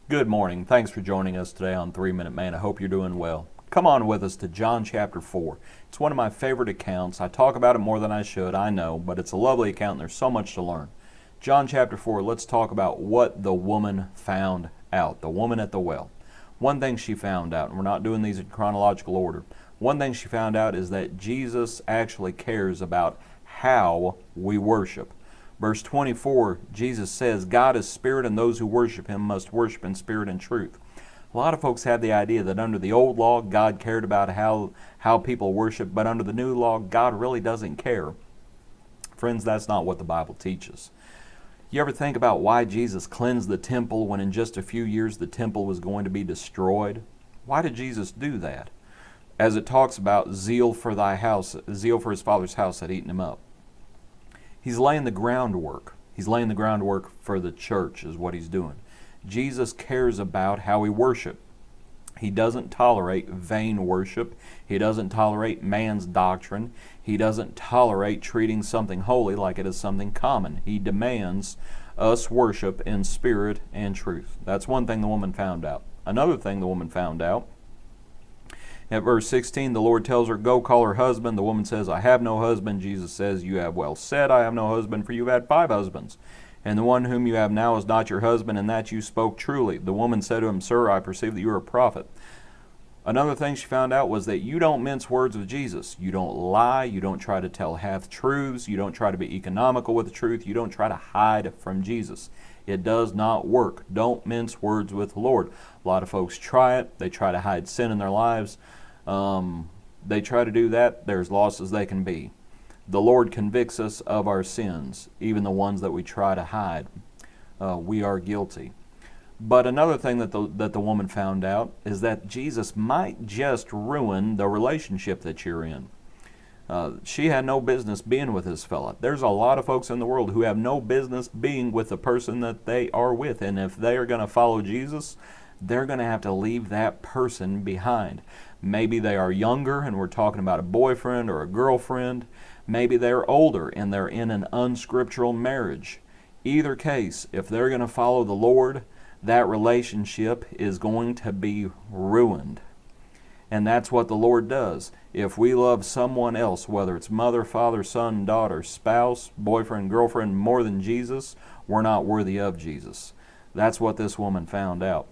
Good morning. Thanks for joining us today on 3 Minute Man. I hope you're doing well. Come on with us to John chapter 4. It's one of my favorite accounts. I talk about it more than I should, I know, but it's a lovely account and there's so much to learn. John chapter 4, let's talk about what the woman found out, the woman at the well. One thing she found out, and we're not doing these in chronological order, one thing she found out is that Jesus actually cares about how we worship. Verse 24, Jesus says, God is spirit, and those who worship him must worship in spirit and truth. A lot of folks have the idea that under the old law, God cared about how people worship, but under the new law, God really doesn't care. Friends, that's not what the Bible teaches. You ever think about why Jesus cleansed the temple when in just a few years the temple was going to be destroyed? Why did Jesus do that? As it talks about zeal for thy house, zeal for his Father's house had eaten him up. He's laying the groundwork. He's laying the groundwork for the church is what he's doing. Jesus cares about how we worship. He doesn't tolerate vain worship. He doesn't tolerate man's doctrine. He doesn't tolerate treating something holy like it is something common. He demands us worship in spirit and truth. That's one thing the woman found out. Another thing the woman found out, at verse 16, the Lord tells her, go call her husband. The woman says, I have no husband. Jesus says, you have well said, I have no husband, for you've had 5 husbands. And the one whom you have now is not your husband, and that you spoke truly. The woman said to him, Sir, I perceive that you are a prophet. Another thing she found out was that you don't mince words with Jesus. You don't lie. You don't try to tell half-truths. You don't try to be economical with the truth. You don't try to hide from Jesus. It does not work. Don't mince words with the Lord. A lot of folks try it. They try to hide sin in their lives. They try to do that. There's lost as they can be. The Lord convicts us of our sins, even the ones that we try to hide. We are guilty. But another thing that the woman found out is that Jesus might just ruin the relationship that you're in. She had no business being with this fella. There's a lot of folks in the world who have no business being with the person that they are with. And if they are going to follow Jesus, they're going to have to leave that person behind. Maybe they are younger and we're talking about a boyfriend or a girlfriend. Maybe they're older and they're in an unscriptural marriage. Either case, if they're going to follow the Lord, that relationship is going to be ruined. And that's what the Lord does. If we love someone else, whether it's mother, father, son, daughter, spouse, boyfriend, girlfriend, more than Jesus, we're not worthy of Jesus. That's what this woman found out.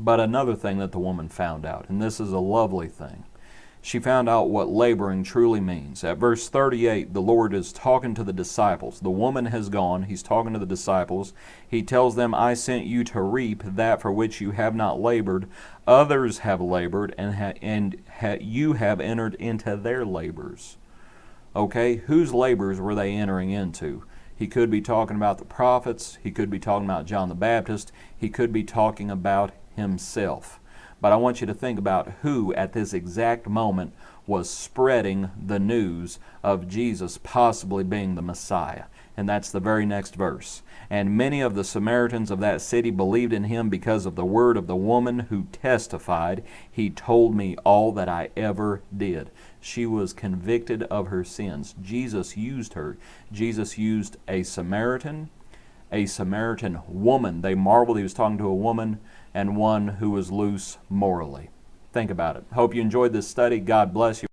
But another thing that the woman found out, and this is a lovely thing, she found out what laboring truly means. At verse 38, the Lord is talking to the disciples. The woman has gone. He's talking to the disciples. He tells them, I sent you to reap that for which you have not labored. Others have labored, and you have entered into their labors. Okay, whose labors were they entering into? He could be talking about the prophets. He could be talking about John the Baptist. He could be talking about himself. But I want you to think about who at this exact moment was spreading the news of Jesus possibly being the Messiah. And that's the very next verse. And many of the Samaritans of that city believed in him because of the word of the woman who testified, he told me all that I ever did. She was convicted of her sins. Jesus used her. Jesus used a Samaritan woman. They marveled he was talking to a woman, and one who was loose morally. Think about it. Hope you enjoyed this study. God bless you.